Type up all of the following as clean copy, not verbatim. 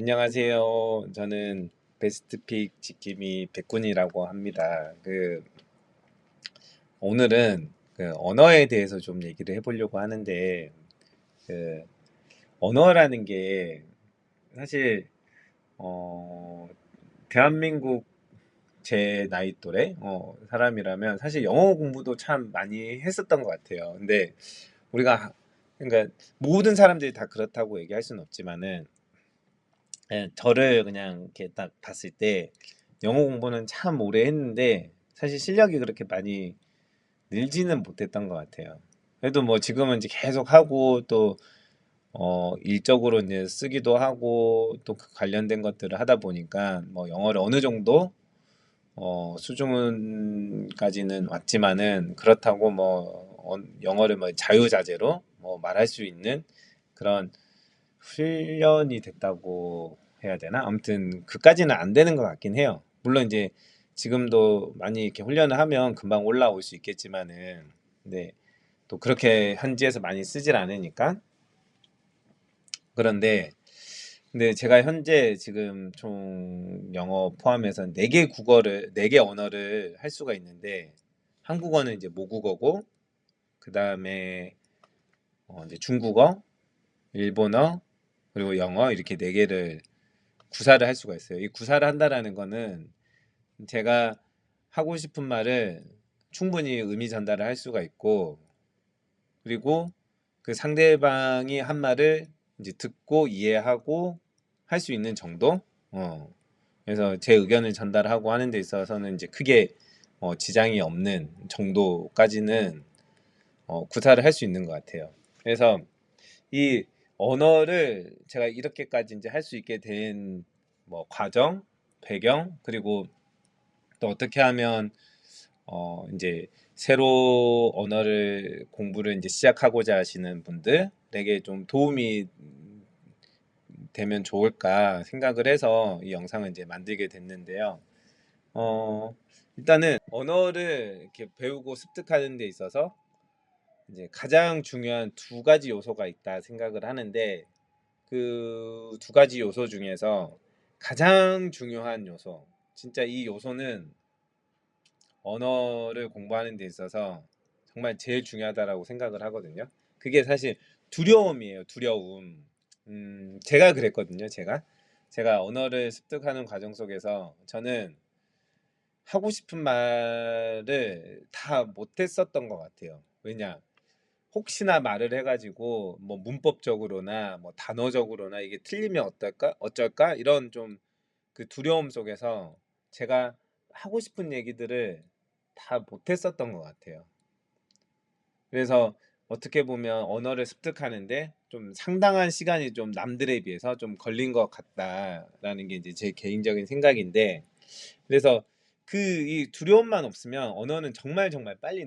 안녕하세요. 저는 베스트픽 지킴이 백군이라고 합니다. 오늘은 언어에 대해서 좀 얘기를 해보려고 하는데, 그 언어라는 게 사실 대한민국 제 나이 또래 사람이라면 사실 영어 공부도 참 많이 했었던 것 같아요. 근데 우리가 그러니까 모든 사람들이 다 그렇다고 얘기할 수는 없지만은, 저를 그냥 이렇게 딱 봤을 때 영어 공부는 참 오래 했는데 사실 실력이 그렇게 많이 늘지는 못했던 것 같아요. 그래도 뭐 지금은 이제 계속 하고 또 일적으로 이제 쓰기도 하고 또 그 관련된 것들을 하다 보니까 뭐 영어를 어느 정도 수준까지는 왔지만은 그렇다고 뭐 영어를 뭐 자유자재로 뭐 말할 수 있는 그런 훈련이 됐다고 해야 되나? 아무튼 그까지는 안 되는 것 같긴 해요. 물론 이제 지금도 많이 이렇게 훈련을 하면 금방 올라올 수 있겠지만은, 근데 또 그렇게 현지에서 많이 쓰질 않으니까. 그런데 근데 제가 현재 지금 총 영어 포함해서 4개 언어를 할 수가 있는데, 한국어는 이제 모국어고, 그 다음에 이제 중국어, 일본어, 그리고 영어, 이렇게 4개를 구사를 할 수가 있어요. 이 구사를 한다라는 거는 제가 하고 싶은 말을 충분히 의미 전달을 할 수가 있고, 그리고 그 상대방이 한 말을 이제 듣고 이해하고 할 수 있는 정도. 그래서 제 의견을 전달하고 하는 데 있어서는 이제 크게 지장이 없는 정도까지는 구사를 할 수 있는 것 같아요. 그래서 이 언어를 제가 이렇게까지 이제 할 수 있게 된 뭐 과정, 배경, 그리고 또 어떻게 하면 이제 새로 언어를 공부를 이제 시작하고자 하시는 분들에게 좀 도움이 되면 좋을까 생각을 해서 이 영상을 이제 만들게 됐는데요. 일단은 언어를 이렇게 배우고 습득하는 데 있어서 이제 가장 중요한 2가지 요소가 있다 생각을 하는데, 그 2가지 요소 중에서 가장 중요한 요소, 진짜 이 요소는 언어를 공부하는 데 있어서 정말 제일 중요하다라고 생각을 하거든요. 그게 사실 두려움이에요. 두려움. 제가 그랬거든요. 제가 언어를 습득하는 과정 속에서 저는 하고 싶은 말을 다 못했었던 것 같아요. 왜냐? 혹시나 말을 해가지고 뭐 문법적으로나 뭐 단어적으로나 이게 틀리면 어쩔까 이런 좀 그 두려움 속에서 제가 하고 싶은 얘기들을 다 못했었던 것 같아요. 그래서 어떻게 보면 언어를 습득하는데 좀 상당한 시간이 좀 남들에 비해서 좀 걸린 것 같다라는 게 이제 제 개인적인 생각인데, 그래서 그 이 두려움만 없으면 언어는 정말 정말 빨리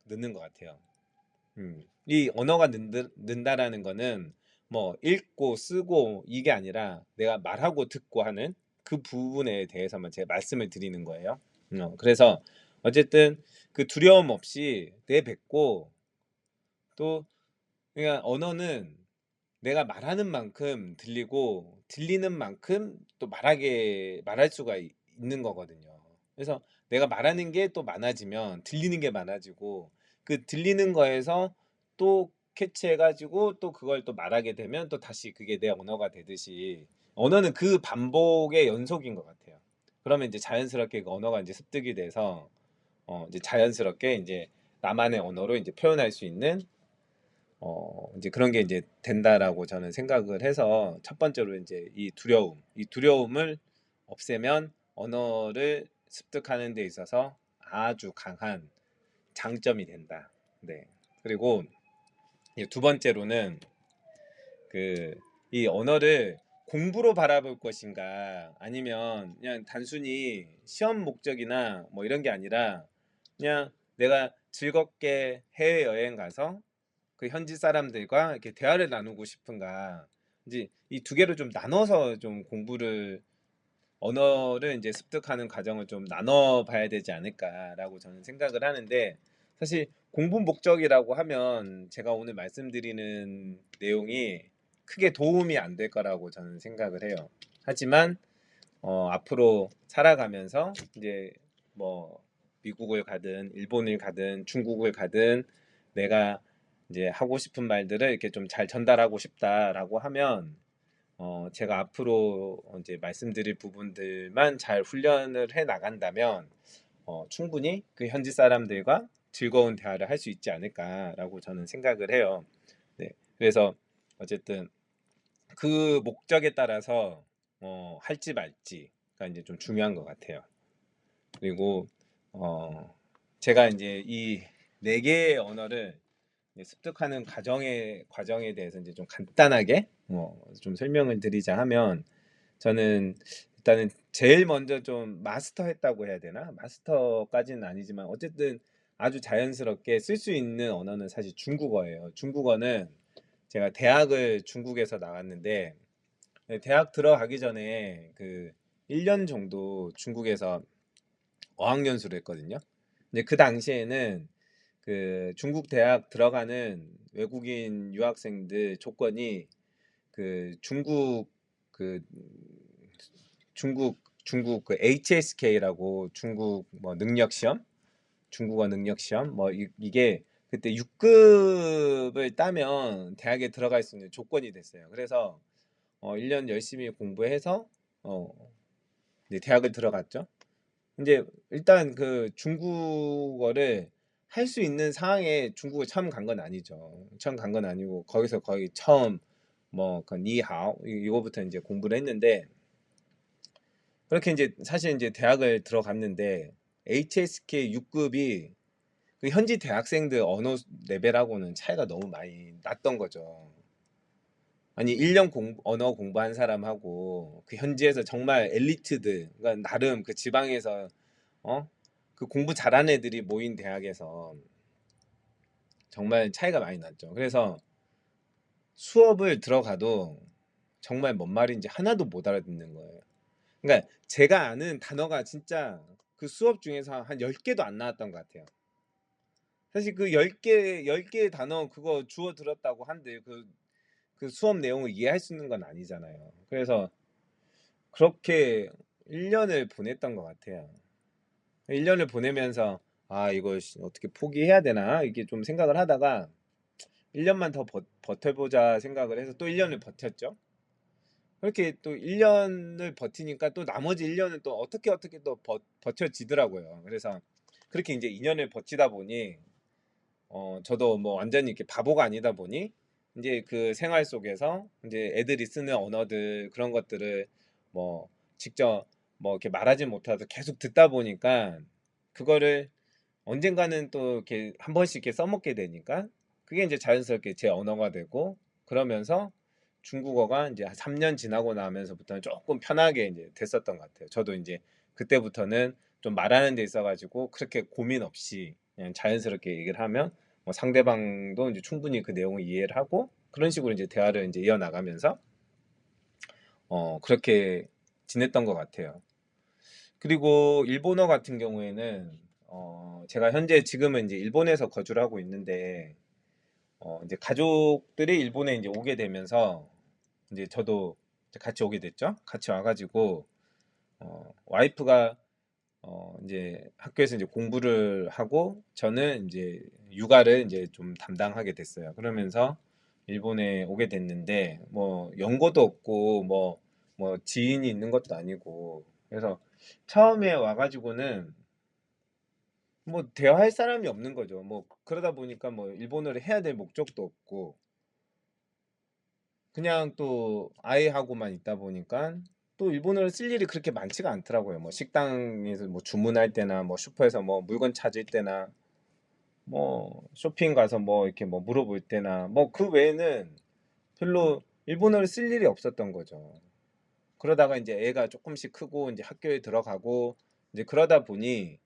느는 것 같아요. 이 언어가 는다라는 거는 뭐 읽고 쓰고 이게 아니라 내가 말하고 듣고 하는 그 부분에 대해서만 제가 말씀을 드리는 거예요. 그래서 어쨌든 그 두려움 없이 내뱉고, 또 그러니까 언어는 내가 말하는 만큼 들리고 들리는 만큼 또 말할 수가 있는 거거든요. 그래서 내가 말하는 게 또 많아지면 들리는 게 많아지고, 그 들리는 거에서 또 캐치해가지고 또 그걸 또 말하게 되면 또 다시 그게 내 언어가 되듯이, 언어는 그 반복의 연속인 것 같아요. 그러면 이제 자연스럽게 그 언어가 이제 습득이 돼서 이제 자연스럽게 이제 나만의 언어로 이제 표현할 수 있는 이제 그런 게 이제 된다라고 저는 생각을 해서, 첫 번째로 이제 이 두려움을 없애면 언어를 습득하는 데 있어서 아주 강한 장점이 된다. 네. 그리고 이제 2번째로는 이 언어를 공부로 바라볼 것인가, 아니면 그냥 단순히 시험 목적이나 뭐 이런 게 아니라 그냥 내가 즐겁게 해외여행 가서 그 현지 사람들과 이렇게 대화를 나누고 싶은가. 이제 이 2개를 좀 나눠서 좀 언어를 이제 습득하는 과정을 좀 나눠 봐야 되지 않을까라고 저는 생각을 하는데, 사실 공부 목적이라고 하면 제가 오늘 말씀드리는 내용이 크게 도움이 안 될 거라고 저는 생각을 해요. 하지만 앞으로 살아가면서 이제 뭐 미국을 가든 일본을 가든 중국을 가든 내가 이제 하고 싶은 말들을 이렇게 좀 잘 전달하고 싶다라고 하면 제가 앞으로 이제 말씀드릴 부분들만 잘 훈련을 해 나간다면 충분히 그 현지 사람들과 즐거운 대화를 할 수 있지 않을까라고 저는 생각을 해요. 네, 그래서 어쨌든 그 목적에 따라서 할지 말지가 이제 좀 중요한 것 같아요. 그리고 어, 제가 이제 이 네 개의 언어를 습득하는 과정에 대해서 이제 좀 간단하게 좀 설명을 드리자 하면 저는 일단은 제일 먼저 좀 마스터했다고 해야 되나? 마스터까지는 아니지만 어쨌든 아주 자연스럽게 쓸 수 있는 언어는 사실 중국어예요. 중국어는 제가 대학을 중국에서 나왔는데 대학 들어가기 전에 그 1년 정도 중국에서 어학연수를 했거든요. 근데 그 당시에는 그 중국 대학 들어가는 외국인 유학생들 조건이 그 중국 그 HSK라고 중국 뭐 능력 시험, 중국어 능력 시험 뭐 이게 그때 6급을 따면 대학에 들어갈 수 있는 조건이 됐어요. 그래서 1년 열심히 공부해서 어 이제 대학을 들어갔죠. 이제 일단 그 중국어를 할 수 있는 상황에 중국을 처음 간 건 아니죠. 처음 간 건 아니고 거기서 거의 처음 뭐그 니하오 이거부터 이제 공부를 했는데 그렇게 이제 사실 이제 대학을 들어갔는데 HSK 6급이 그 현지 대학생들 언어 레벨하고는 차이가 너무 많이 났던 거죠. 아니 1년 언어 공부한 사람하고 그 현지에서 정말 엘리트들 그러니까 나름 그 지방에서 어? 그 공부 잘하는 애들이 모인 대학에서 정말 차이가 많이 났죠. 그래서 수업을 들어가도 정말 뭔 말인지 하나도 못 알아듣는 거예요. 그러니까 제가 아는 단어가 진짜 그 수업 중에서 한 10개도 안 나왔던 것 같아요. 사실 그 10개 단어 그거 주워 들었다고 한들 그 수업 내용을 이해할 수 있는 건 아니잖아요. 그래서 그렇게 1년을 보냈던 것 같아요. 1년을 보내면서 아 이거 어떻게 포기해야 되나 이게 좀 생각을 하다가 1년만 더 버텨보자 생각을 해서 또 1년을 버텼죠. 그렇게 또 1년을 버티니까 또 나머지 1년은 또 어떻게 또 버텨지더라고요. 그래서 그렇게 이제 2년을 버티다 보니 저도 뭐 완전히 이렇게 바보가 아니다 보니 이제 그 생활 속에서 이제 애들이 쓰는 언어들 그런 것들을 뭐 직접 뭐 이렇게 말하지 못해도 계속 듣다 보니까 그거를 언젠가는 또 이렇게 한 번씩 이렇게 써먹게 되니까 그게 이제 자연스럽게 제 언어가 되고 그러면서 중국어가 이제 한 3년 지나고 나면서부터는 조금 편하게 이제 됐었던 것 같아요. 저도 이제 그때부터는 좀 말하는 데 있어가지고 그렇게 고민 없이 그냥 자연스럽게 얘기를 하면 뭐 상대방도 이제 충분히 그 내용을 이해를 하고 그런 식으로 이제 대화를 이제 이어나가면서 그렇게 지냈던 것 같아요. 그리고 일본어 같은 경우에는 제가 현재 지금은 이제 일본에서 거주를 하고 있는데 이제 가족들이 일본에 이제 오게 되면서 이제 저도 이제 같이 오게 됐죠. 같이 와가지고 와이프가 이제 학교에서 이제 공부를 하고 저는 이제 육아를 이제 좀 담당하게 됐어요. 그러면서 일본에 오게 됐는데 뭐 연고도 없고 뭐 지인이 있는 것도 아니고 그래서 처음에 와가지고는 뭐 대화할 사람이 없는 거죠. 뭐 그러다 보니까 뭐 일본어를 해야 될 목적도 없고 그냥 또 아이하고만 있다 보니까 또 일본어를 쓸 일이 그렇게 많지가 않더라고요. 뭐 식당에서 뭐 주문할 때나 뭐 슈퍼에서 뭐 물건 찾을 때나 뭐 쇼핑 가서 뭐 이렇게 뭐 물어볼 때나 뭐 그 외에는 별로 일본어를 쓸 일이 없었던 거죠. 그러다가 이제 애가 조금씩 크고 이제 학교에 들어가고 이제 그러다 보니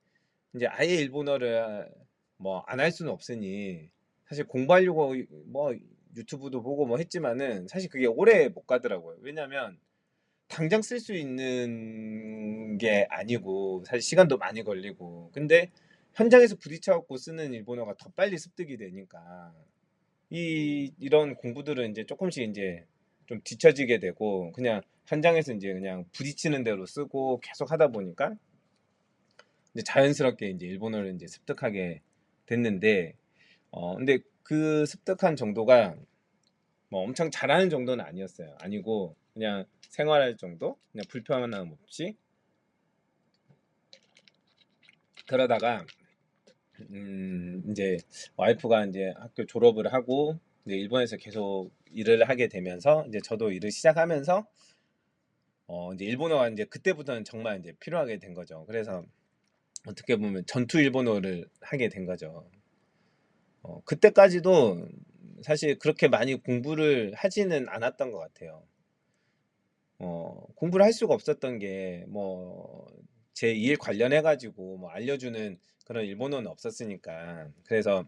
이제 아예 일본어를 뭐 안 할 수는 없으니 사실 공부하려고 뭐 유튜브도 보고 뭐 했지만은 사실 그게 오래 못 가더라고요. 왜냐면 당장 쓸 수 있는 게 아니고 사실 시간도 많이 걸리고 근데 현장에서 부딪혀 갖고 쓰는 일본어가 더 빨리 습득이 되니까 이런 공부들은 이제 조금씩 이제 좀 뒤처지게 되고 그냥 현장에서 이제 그냥 부딪히는 대로 쓰고 계속 하다 보니까 이제 자연스럽게 이제 일본어를 이제 습득하게 됐는데 근데 그 습득한 정도가 뭐 엄청 잘하는 정도는 아니었어요. 아니고 그냥 생활할 정도, 그냥 불편함 없이 그러다가 이제 와이프가 이제 학교 졸업을 하고 이제 일본에서 계속 일을 하게 되면서 이제 저도 일을 시작하면서 이제 일본어가 이제 그때부터는 정말 이제 필요하게 된 거죠. 그래서 어떻게 보면 전투 일본어를 하게 된 거죠. 그때까지도 사실 그렇게 많이 공부를 하지는 않았던 것 같아요. 공부를 할 수가 없었던 게 뭐 제 일 관련해 가지고 뭐 알려주는 그런 일본어는 없었으니까. 그래서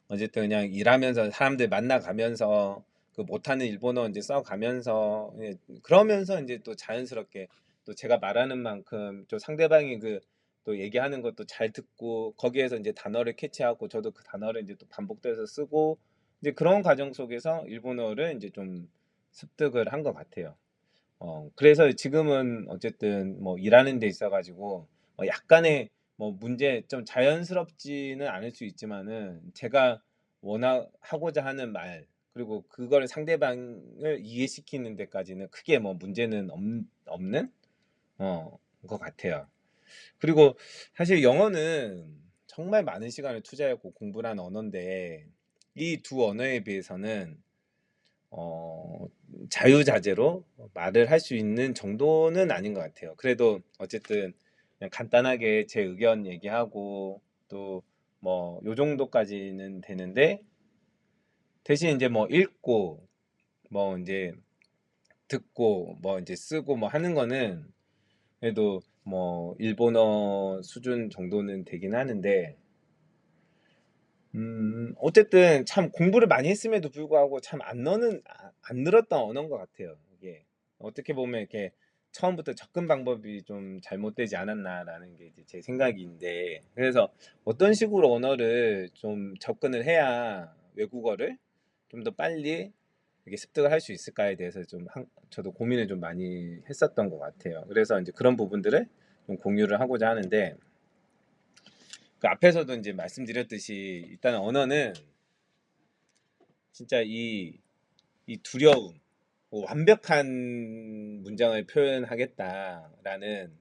어쨌든 그냥 일하면서 사람들 만나가면서 그 못하는 일본어 이제 써가면서 그러면서 이제 또 자연스럽게 또 제가 말하는 만큼 또 상대방이 그 또 얘기하는 것도 잘 듣고 거기에서 이제 단어를 캐치하고 저도 그 단어를 이제 또 반복돼서 쓰고 이제 그런 과정 속에서 일본어를 이제 좀 습득을 한 것 같아요. 그래서 지금은 어쨌든 뭐 일하는 데 있어 가지고 약간의 뭐 문제 좀 자연스럽지는 않을 수 있지만은 제가 원하 하고자 하는 말 그리고 그거를 상대방을 이해시키는 데까지는 크게 뭐 문제는 없는 것 같아요. 그리고 사실 영어는 정말 많은 시간을 투자했고 공부를 한 언어인데 이 두 언어에 비해서는 어, 자유자재로 말을 할 수 있는 정도는 아닌 것 같아요. 그래도 어쨌든 그냥 간단하게 제 의견 얘기하고 또 뭐 요 정도까지는 되는데 대신 이제 뭐 읽고 뭐 이제 듣고 뭐 이제 쓰고 뭐 하는 거는 그래도 뭐 일본어 수준 정도는 되긴 하는데 어쨌든 참 공부를 많이 했음에도 불구하고 참 안 늘었던 언어인 것 같아요. 이게 어떻게 보면 이렇게 처음부터 접근 방법이 좀 잘못되지 않았나라는 게 이제 제 생각인데 그래서 어떤 식으로 언어를 좀 접근을 해야 외국어를 좀 더 빨리 이렇게 습득을 할 수 있을까에 대해서 저도 고민을 좀 많이 했었던 것 같아요. 그래서 이제 그런 부분들을 좀 공유를 하고자 하는데 그 앞에서도 이제 말씀드렸듯이 일단 언어는 진짜 이 두려움, 뭐 완벽한 문장을 표현하겠다라는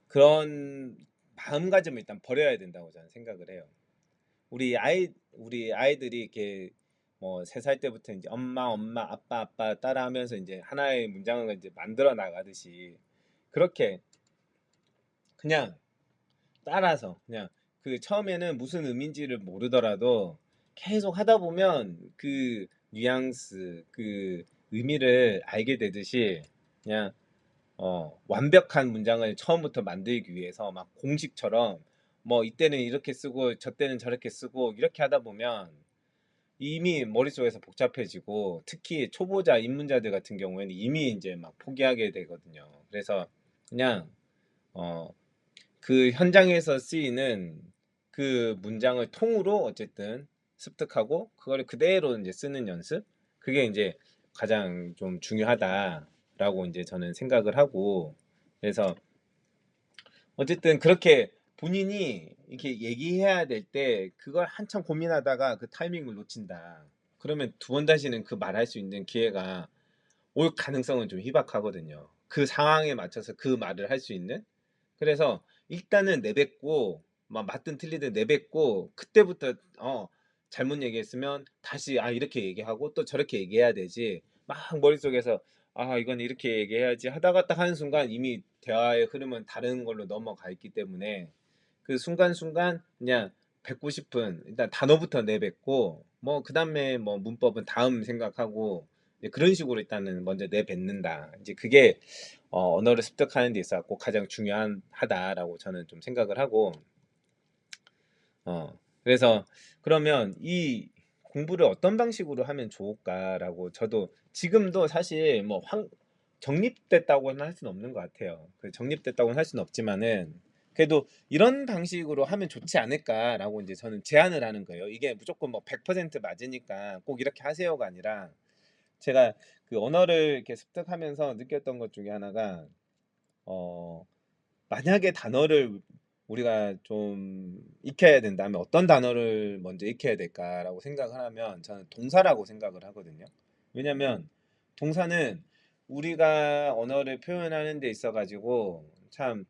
그런 마음가짐을 일단 버려야 된다고 저는 생각을 해요. 우리 아이들이 이렇게 뭐 3살 때부터 이제 엄마, 엄마, 아빠, 아빠 따라하면서 이제 하나의 문장을 이제 만들어 나가듯이 그렇게 그냥 따라서 그냥 그 처음에는 무슨 의미인지를 모르더라도 계속 하다 보면 그 뉘앙스, 그 의미를 알게 되듯이 그냥 완벽한 문장을 처음부터 만들기 위해서 막 공식처럼 뭐 이때는 이렇게 쓰고 저 때는 저렇게 쓰고 이렇게 하다 보면 이미 머릿속에서 복잡해지고 특히 초보자 입문자들 같은 경우에는 이미 이제 막 포기하게 되거든요. 그래서 그냥 어, 그 현장에서 쓰이는 그 문장을 통으로 어쨌든 습득하고 그거를 그대로 이제 쓰는 연습 그게 이제 가장 좀 중요하다라고 이제 저는 생각을 하고 그래서 어쨌든 그렇게 본인이 이렇게 얘기해야 될 때 그걸 한참 고민하다가 그 타이밍을 놓친다. 그러면 두 번 다시는 그 말할 수 있는 기회가 올 가능성은 좀 희박하거든요. 그 상황에 맞춰서 그 말을 할 수 있는 그래서 일단은 내뱉고 막 맞든 틀리든 내뱉고 그때부터 잘못 얘기했으면 다시 이렇게 얘기하고 또 저렇게 얘기해야 되지 막 머릿속에서 이건 이렇게 얘기해야지 하다가 딱 하는 순간 이미 대화의 흐름은 다른 걸로 넘어가 있기 때문에 그 순간순간 그냥 뱉고 싶은 일단 단어부터 내뱉고 뭐 그다음에 뭐 문법은 다음 생각하고 이제 그런 식으로 일단은 먼저 내뱉는다. 이제 그게 언어를 습득하는 데 있어서 가장 중요하다라고 저는 좀 생각을 하고 그래서 그러면 이 공부를 어떤 방식으로 하면 좋을까라고 저도 지금도 사실 뭐 정립됐다고는 할 수는 없는 것 같아요. 그 정립됐다고는 할 수는 없지만은 그래도 이런 방식으로 하면 좋지 않을까라고 이제 저는 제안을 하는 거예요. 이게 무조건 뭐 100% 맞으니까 꼭 이렇게 하세요가 아니라 제가 그 언어를 이렇게 습득하면서 느꼈던 것 중에 하나가 어 만약에 단어를 우리가 좀 익혀야 된다면 어떤 단어를 먼저 익혀야 될까라고 생각을 하면 저는 동사라고 생각을 하거든요. 왜냐면 동사는 우리가 언어를 표현하는 데 있어 가지고 참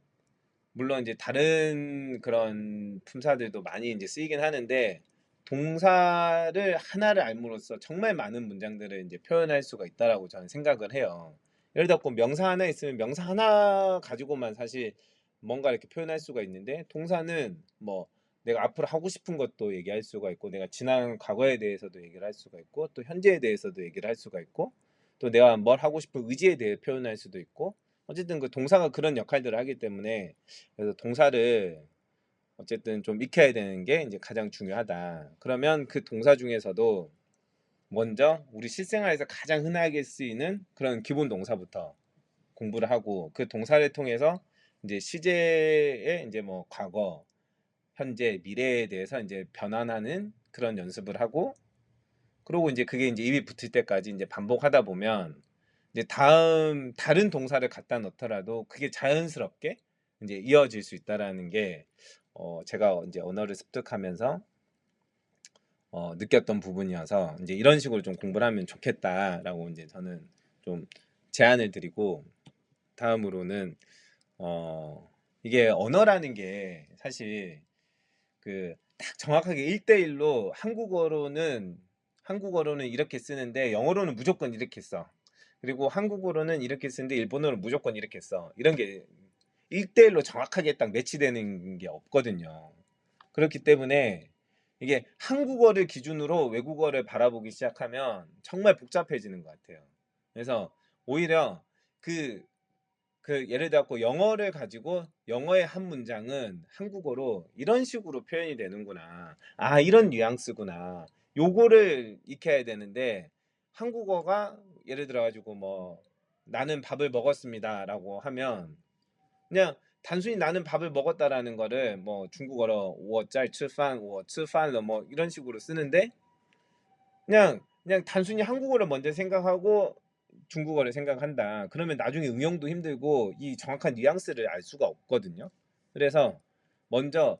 물론 이제 다른 그런 품사들도 많이 이제 쓰이긴 하는데 동사를 하나를 알므로써 정말 많은 문장들을 이제 표현할 수가 있다라고 저는 생각을 해요. 예를 들어 명사 하나 있으면 명사 하나 가지고만 사실 뭔가 이렇게 표현할 수가 있는데 동사는 뭐 내가 앞으로 하고 싶은 것도 얘기할 수가 있고 내가 지난 과거에 대해서도 얘기를 할 수가 있고 또 현재에 대해서도 얘기를 할 수가 있고 또 내가 뭘 하고 싶은 의지에 대해 표현할 수도 있고 어쨌든 그 동사가 그런 역할들을 하기 때문에 그래서 동사를 어쨌든 좀 익혀야 되는 게 이제 가장 중요하다. 그러면 그 동사 중에서도 먼저 우리 실생활에서 가장 흔하게 쓰이는 그런 기본 동사부터 공부를 하고 그 동사를 통해서 이제 시제의 이제 뭐 과거, 현재, 미래에 대해서 이제 변환하는 그런 연습을 하고 그리고 이제 그게 이제 입이 붙을 때까지 이제 반복하다 보면 이제 다음 다른 동사를 갖다 넣더라도 그게 자연스럽게 이제 이어질 수 있다라는 게 제가 이제 언어를 습득하면서 느꼈던 부분이어서 이제 이런 식으로 좀 공부를 하면 좋겠다라고 이제 저는 좀 제안을 드리고 다음으로는 이게 언어라는 게 사실 그 딱 정확하게 1대1로 한국어로는 이렇게 쓰는데 영어로는 무조건 이렇게 써. 그리고 한국어로는 이렇게 쓰는데 일본어는 무조건 이렇게 써. 이런 게 1대1로 정확하게 딱 매치되는 게 없거든요. 그렇기 때문에 이게 한국어를 기준으로 외국어를 바라보기 시작하면 정말 복잡해지는 것 같아요. 그래서 오히려 그 예를 들어 영어를 가지고 영어의 한 문장은 한국어로 이런 식으로 표현이 되는구나. 아, 이런 뉘앙스구나. 요거를 익혀야 되는데 한국어가 예를 들어 가지고 뭐 나는 밥을 먹었습니다라고 하면 그냥 단순히 나는 밥을 먹었다라는 거를 뭐 중국어로 我在吃饭,我吃饭了 뭐 이런 식으로 쓰는데 그냥 단순히 한국어를 먼저 생각하고 중국어를 생각한다. 그러면 나중에 응용도 힘들고 이 정확한 뉘앙스를 알 수가 없거든요. 그래서 먼저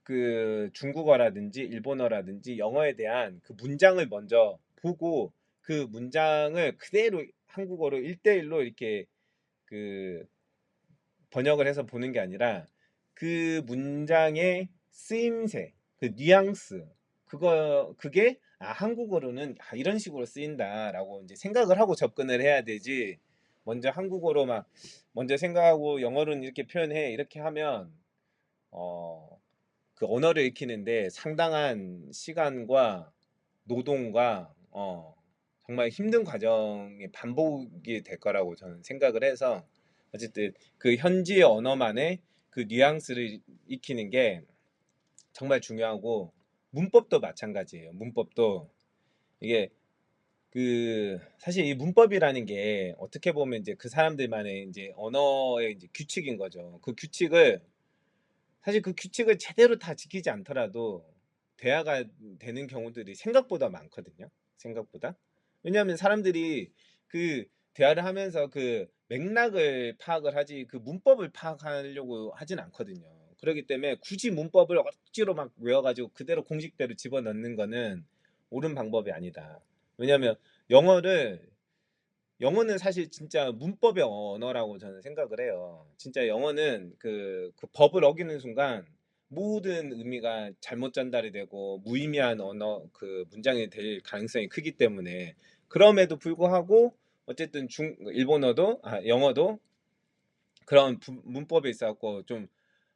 그 중국어라든지 일본어라든지 영어에 대한 그 문장을 먼저 보고 그 문장을 그대로 한국어로 1대1로 이렇게 그 번역을 해서 보는 게 아니라 그 문장의 쓰임새, 그 뉘앙스, 그게 한국어로는 이런 식으로 쓰인다라고 이제 생각을 하고 접근을 해야 되지. 먼저 한국어로 막 먼저 생각하고 영어로는 이렇게 표현해 이렇게 하면 어, 그 언어를 익히는데 상당한 시간과 노동과 정말 힘든 과정의 반복이 될 거라고 저는 생각을 해서 어쨌든 그 현지의 언어만의 그 뉘앙스를 익히는 게 정말 중요하고 문법도 마찬가지예요. 문법도 이게 그 사실 이 문법이라는 게 어떻게 보면 이제 그 사람들만의 이제 언어의 이제 규칙인 거죠. 그 규칙을 사실 그 규칙을 제대로 다 지키지 않더라도 대화가 되는 경우들이 생각보다 많거든요. 생각보다. 왜냐하면 사람들이 그 대화를 하면서 그 맥락을 파악을 하지 그 문법을 파악하려고 하진 않거든요. 그렇기 때문에 굳이 문법을 억지로 막 외워가지고 그대로 공식대로 집어넣는 거는 옳은 방법이 아니다. 왜냐하면 영어를 영어는 사실 진짜 문법의 언어라고 저는 생각을 해요. 진짜 영어는 그 법을 어기는 순간 모든 의미가 잘못 전달이 되고 무의미한 언어 그 문장이 될 가능성이 크기 때문에 그럼에도 불구하고 어쨌든 일본어도 영어도 그런 문법에 있어서 좀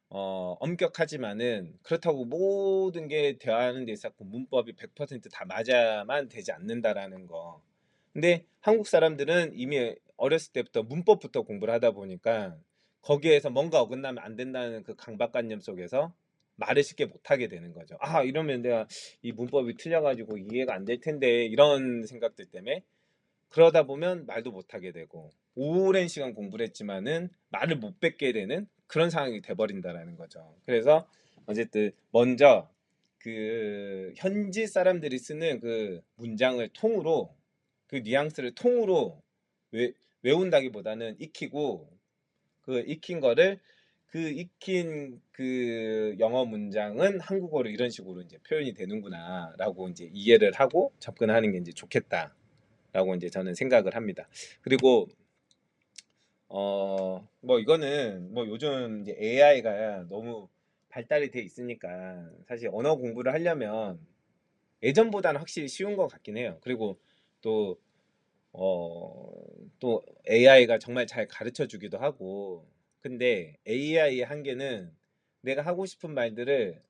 엄격하지만은 그렇다고 모든 게 대화하는 데 있어서 문법이 100%다 맞아야만 되지 않는다라는 거. 근데 한국 사람들은 이미 어렸을 때부터 문법부터 공부를 하다 보니까 거기에서 뭔가 어긋나면 안 된다는 그 강박관념 속에서 말을 쉽게 못하게 되는 거죠. 아, 이러면 내가 이 문법이 틀려가지고 이해가 안 될 텐데 이런 생각들 때문에 그러다 보면 말도 못하게 되고 오랜 시간 공부를 했지만은 말을 못 뱉게 되는 그런 상황이 돼버린다라는 거죠. 그래서 어쨌든 먼저 그 현지 사람들이 쓰는 그 문장을 통으로 그 뉘앙스를 통으로 외운다기보다는 익히고 그 익힌 거를 그 익힌 그 영어 문장은 한국어로 이런 식으로 이제 표현이 되는구나라고 이제 이해를 하고 접근하는 게 이제 좋겠다라고 이제 저는 생각을 합니다. 그리고 뭐 이거는 뭐 요즘 이제 AI가 너무 발달이 돼 있으니까 사실 언어 공부를 하려면 예전보다는 확실히 쉬운 것 같긴 해요. 그리고 또 어, 또 AI가 정말 잘 가르쳐 주기도 하고. 근데 AI의 한계는 내가 하고 싶은 말들을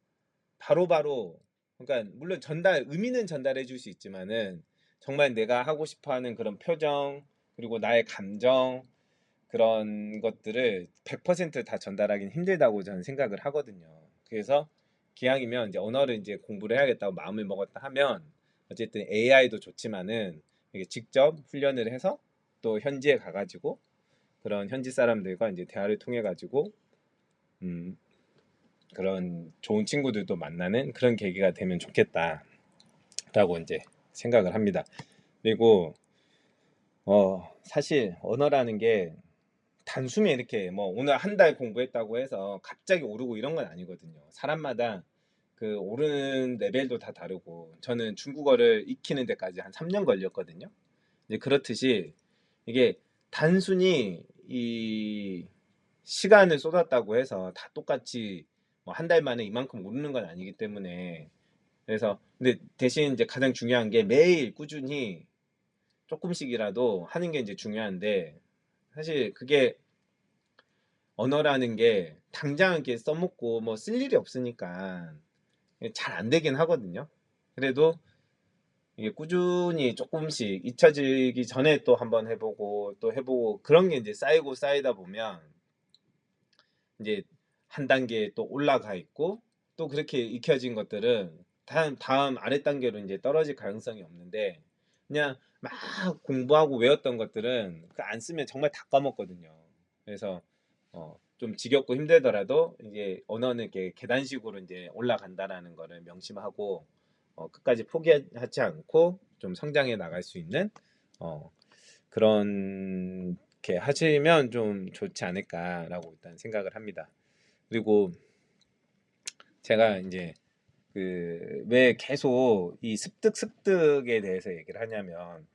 바로바로, 그러니까 물론 의미는 전달해 줄 수 있지만은 정말 내가 하고 싶어 하는 그런 표정, 그리고 나의 감정, 그런 것들을 100%다 전달하기는 힘들다고 저는 생각을 하거든요. 그래서 기왕이면 이제 언어를 이제 공부를 해야겠다고 마음을 먹었다 하면 어쨌든 AI도 좋지만은 이게 직접 훈련을 해서 또 현지에 가가지고 그런 현지 사람들과 이제 대화를 통해 가지고 음, 그런 좋은 친구들도 만나는 그런 계기가 되면 좋겠다라고 이제 생각을 합니다. 그리고 사실 언어라는 게 단숨에 이렇게 뭐 오늘 한 달 공부했다고 해서 갑자기 오르고 이런 건 아니거든요. 사람마다 그 오르는 레벨도 다 다르고, 저는 중국어를 익히는 데까지 한 3년 걸렸거든요. 이제 그렇듯이 이게 단순히 이 시간을 쏟았다고 해서 다 똑같이 뭐 한 달 만에 이만큼 오르는 건 아니기 때문에. 그래서 근데 대신 이제 가장 중요한 게 매일 꾸준히 조금씩이라도 하는 게 이제 중요한데, 사실 그게 언어라는 게 당장 이렇게 써먹고 뭐 쓸 일이 없으니까 잘 안 되긴 하거든요. 그래도 이게 꾸준히 조금씩 잊혀지기 전에 또 한번 해보고 또 해보고 그런 게 이제 쌓이고 쌓이다 보면 이제 한 단계 또 올라가 있고, 또 그렇게 익혀진 것들은 다음 아래 단계로 이제 떨어질 가능성이 없는데, 그냥 막 공부하고 외웠던 것들은 그 안 쓰면 정말 다 까먹거든요. 그래서 좀 지겹고 힘들더라도 이제 언어는 이렇게 계단식으로 이제 올라간다라는 거를 명심하고 끝까지 포기하지 않고 좀 성장해 나갈 수 있는 어, 그런 게 하시면 좀 좋지 않을까라고 일단 생각을 합니다. 그리고 제가 이제 그 왜 계속 이 습득에 대해서 얘기를 하냐면,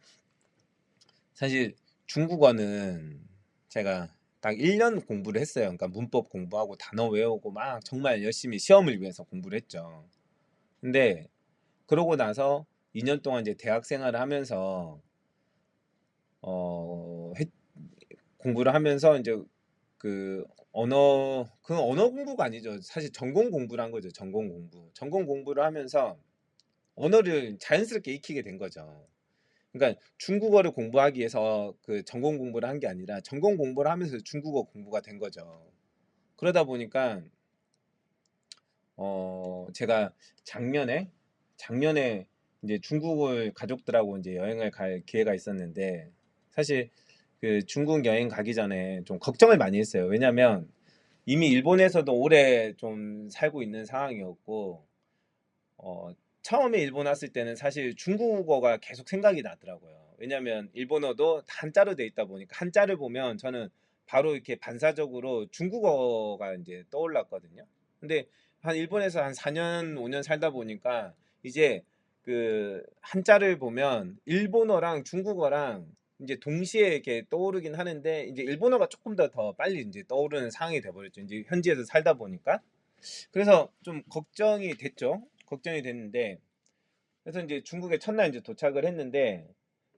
사실 중국어는 제가 딱 1년 공부를 했어요. 그러니까 문법 공부하고 단어 외우고 막 정말 열심히 시험을 위해서 공부를 했죠. 근데 그러고 나서 2년 동안 이제 대학 생활을 하면서 어, 했- 공부를 하면서 이제 그 언어 공부가 아니죠. 사실 전공 공부를 한 거죠. 전공 공부를 하면서 언어를 자연스럽게 익히게 된 거죠. 그러니까 중국어를 공부하기 위해서 그 전공 공부를 한 게 아니라 전공 공부를 하면서 중국어 공부가 된 거죠. 그러다 보니까 제가 작년에 이제 중국을 가족들하고 이제 여행을 갈 기회가 있었는데, 사실 그 중국 여행 가기 전에 좀 걱정을 많이 했어요. 왜냐면 이미 일본에서도 오래 좀 살고 있는 상황이었고, 어, 처음에 일본 왔을 때는 사실 중국어가 계속 생각이 나더라고요. 왜냐면 일본어도 한자로 돼 있다 보니까 한자를 보면 저는 바로 이렇게 반사적으로 중국어가 이제 떠올랐거든요. 근데 한 일본에서 한 4년, 5년 살다 보니까 이제 그 한자를 보면 일본어랑 중국어랑 이제 동시에 이렇게 떠오르긴 하는데, 이제 일본어가 조금 더 빨리 이제 떠오르는 상황이 돼버렸죠. 이제 현지에서 살다 보니까. 그래서 좀 걱정이 됐죠. 걱정이 됐는데, 그래서 이제 중국에 첫날 이제 도착을 했는데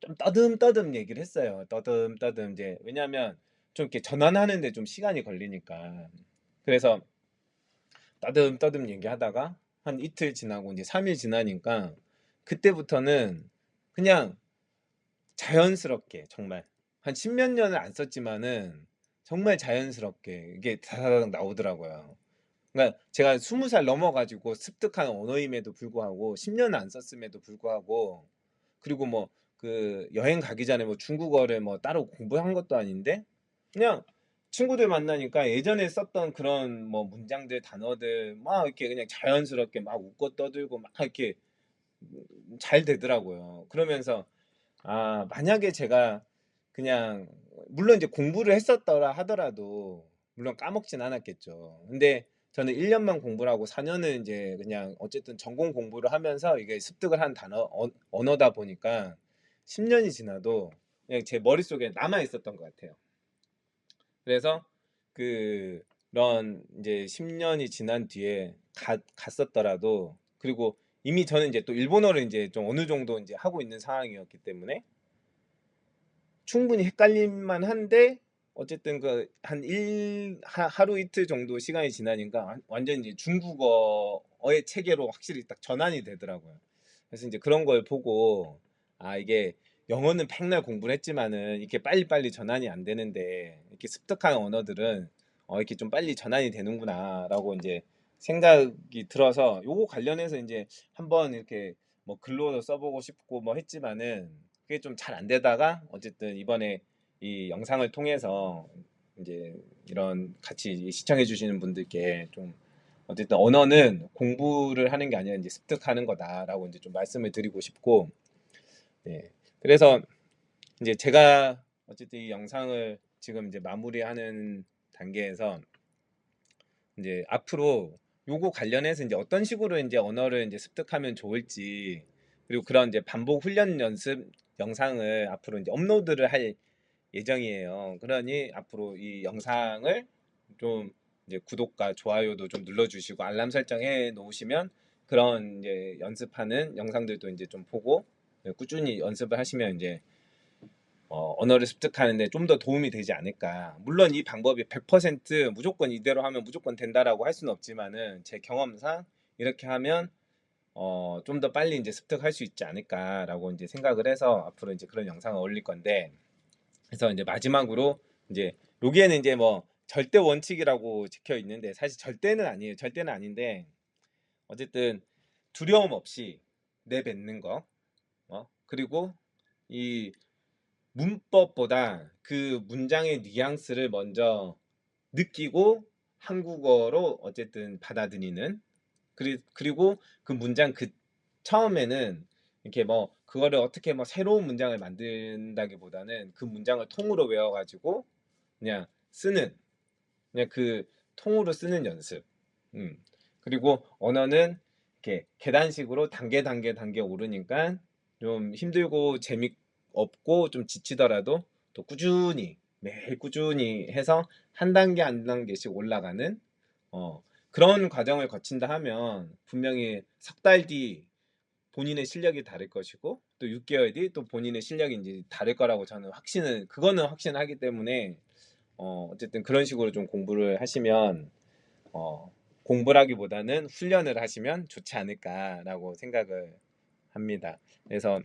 좀 떠듬떠듬 얘기를 했어요. 떠듬떠듬 이제, 왜냐하면 좀 이렇게 전환하는데 좀 시간이 걸리니까. 그래서 떠듬떠듬 얘기하다가 한 이틀 지나고 이제 3일 지나니까 그때부터는 그냥 자연스럽게, 정말 한 십몇 년을 안 썼지만은 정말 자연스럽게 이게 다다닥 나오더라고요. 그러니까 제가 20살 넘어가지고 습득한 언어임에도 불구하고 10년을 안 썼음에도 불구하고, 그리고 뭐 그 여행 가기 전에 뭐 중국어를 뭐 따로 공부한 것도 아닌데 그냥 친구들 만나니까 예전에 썼던 그런 뭐 문장들 단어들 막 이렇게 그냥 자연스럽게 막 웃고 떠들고 막 이렇게 잘 되더라고요. 그러면서 만약에 제가 그냥 물론 이제 공부를 했었더라 하더라도 물론 까먹진 않았겠죠. 근데 저는 1년만 공부를 하고 4년은 이제 그냥 어쨌든 전공 공부를 하면서 이게 습득을 한 언어다 보니까 10년이 지나도 그냥 제 머릿속에 남아 있었던 것 같아요. 그래서 그런 이제 10년이 지난 뒤에 갔었더라도, 그리고 이미 저는 이제 또 일본어를 이제 좀 어느 정도 이제 하고 있는 상황이었기 때문에 충분히 헷갈릴만 한데, 어쨌든 그 한 하루 이틀 정도 시간이 지나니까 완전 이제 중국어의 체계로 확실히 딱 전환이 되더라고요. 그래서 이제 그런 걸 보고, 이게 영어는 백날 공부를 했지만은 이렇게 빨리빨리 전환이 안 되는데 이렇게 습득한 언어들은 이렇게 좀 빨리 전환이 되는구나라고 이제 생각이 들어서, 요거 관련해서 이제 한번 이렇게 뭐 글로도 써보고 싶고 뭐 했지만은 그게 좀 잘 안 되다가, 어쨌든 이번에 이 영상을 통해서 이제 이런 같이 시청해 주시는 분들께 좀 어쨌든 언어는 공부를 하는 게 아니라 이제 습득하는 거다라고 이제 좀 말씀을 드리고 싶고, 네. 그래서 이제 제가 어쨌든 이 영상을 지금 이제 마무리하는 단계에서 이제 앞으로 요거 관련해서 이제 어떤 식으로 이제 언어를 이제 습득하면 좋을지, 그리고 그런 이제 반복 훈련 연습 영상을 앞으로 이제 업로드를 할 예정이에요. 그러니 앞으로 이 영상을 좀 이제 구독과 좋아요도 좀 눌러주시고 알람 설정해 놓으시면 그런 이제 연습하는 영상들도 이제 좀 보고 꾸준히 연습을 하시면 이제 언어를 습득하는데 좀 더 도움이 되지 않을까. 물론 이 방법이 100% 무조건 이대로 하면 무조건 된다라고 할 수는 없지만은 제 경험상 이렇게 하면 좀 더 빨리 이제 습득할 수 있지 않을까라고 이제 생각을 해서 앞으로 이제 그런 영상을 올릴 건데, 그래서 이제 마지막으로 이제 여기에는 이제 뭐 절대 원칙이라고 적혀 있는데 사실 절대는 아니에요. 절대는 아닌데 어쨌든 두려움 없이 내뱉는 거, 그리고 이 문법보다 그 문장의 뉘앙스를 먼저 느끼고 한국어로 어쨌든 받아들이는, 그리고 그 문장 그 처음에는 이렇게 뭐 그거를 어떻게 뭐 새로운 문장을 만든다기보다는 그 문장을 통으로 외워가지고 그냥 쓰는, 그냥 그 통으로 쓰는 연습. 음. 그리고 언어는 이렇게 계단식으로 단계 오르니까 좀 힘들고 재미없고 좀 지치더라도 또 꾸준히 매일 꾸준히 해서 한 단계 한 단계씩 올라가는 그런 과정을 거친다 하면 분명히 석 달 뒤 본인의 실력이 다를 것이고 또 6개월 뒤 또 본인의 실력이 이제 다를 거라고 저는 그거는 확신하기 때문에 어쨌든 그런 식으로 좀 공부를 하시면 공부라기보다는 훈련을 하시면 좋지 않을까라고 생각을 합니다. 그래서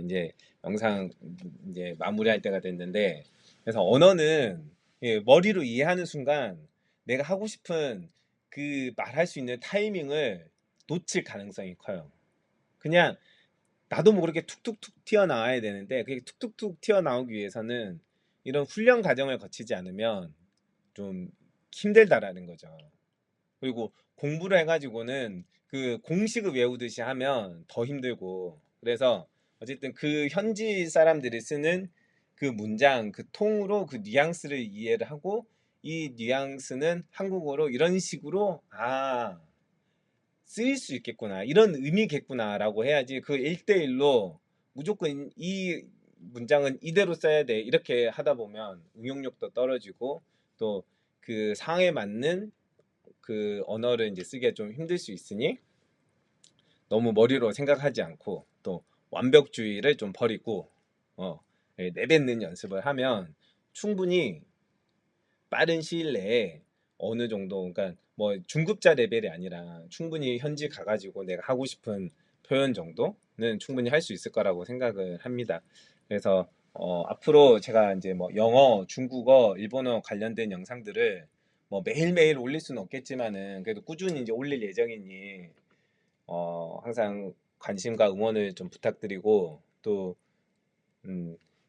이제 영상 이제 마무리할 때가 됐는데, 그래서 언어는 머리로 이해하는 순간 내가 하고 싶은 그 말할 수 있는 타이밍을 놓칠 가능성이 커요. 그냥 나도 모르게 툭툭툭 튀어나와야 되는데, 그게 툭툭툭 튀어나오기 위해서는 이런 훈련 과정을 거치지 않으면 좀 힘들다라는 거죠. 그리고 공부를 해가지고는 그 공식을 외우듯이 하면 더 힘들고, 그래서 어쨌든 그 현지 사람들이 쓰는 그 문장, 그 통으로 그 뉘앙스를 이해를 하고, 이 뉘앙스는 한국어로 이런 식으로 쓰일 수 있겠구나, 이런 의미겠구나라고 해야지, 그 1대1로 무조건 이 문장은 이대로 써야 돼 이렇게 하다 보면 응용력도 떨어지고 또 그 상황에 맞는 그 언어를 이제 쓰기가 좀 힘들 수 있으니, 너무 머리로 생각하지 않고 또 완벽주의를 좀 버리고 내뱉는 연습을 하면 충분히 빠른 시일 내에 어느 정도, 그러니까 뭐 중급자 레벨이 아니라 충분히 현지 가가지고 내가 하고 싶은 표현 정도는 충분히 할 수 있을 거라고 생각을 합니다. 그래서 앞으로 제가 이제 뭐 영어, 중국어, 일본어 관련된 영상들을 뭐 매일매일 올릴 수는 없겠지만은 그래도 꾸준히 이제 올릴 예정이니 항상 관심과 응원을 좀 부탁드리고, 또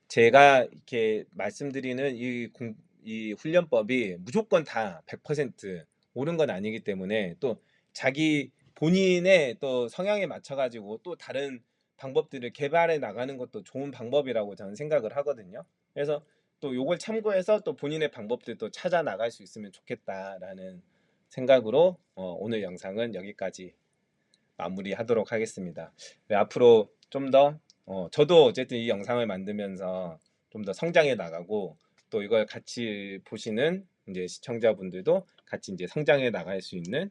제가 이렇게 말씀드리는 이 훈련법이 무조건 다 100% 옳은 건 아니기 때문에, 또 자기 본인의 또 성향에 맞춰 가지고 또 다른 방법들을 개발해 나가는 것도 좋은 방법이라고 저는 생각을 하거든요. 그래서 또 요걸 참고해서 또 본인의 방법들도 찾아 나갈 수 있으면 좋겠다라는 생각으로 오늘 영상은 여기까지 마무리하도록 하겠습니다. 네, 앞으로 좀 더 저도 어쨌든 이 영상을 만들면서 좀 더 성장해 나가고 또 이걸 같이 보시는 이제 시청자분들도 같이 이제 성장해 나갈 수 있는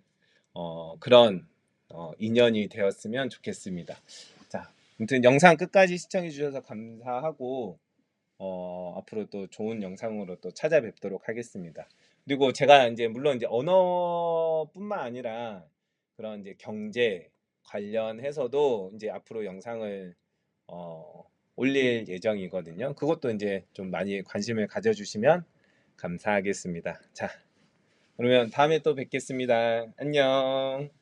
그런 인연이 되었으면 좋겠습니다. 자, 아무튼 영상 끝까지 시청해 주셔서 감사하고 앞으로 또 좋은 영상으로 또 찾아뵙도록 하겠습니다. 그리고 제가 이제 물론 이제 언어뿐만 아니라 그런 이제 경제 관련해서도 이제 앞으로 영상을 올릴 예정이거든요. 그것도 이제 좀 많이 관심을 가져주시면 감사하겠습니다. 자, 그러면 다음에 또 뵙겠습니다. 안녕.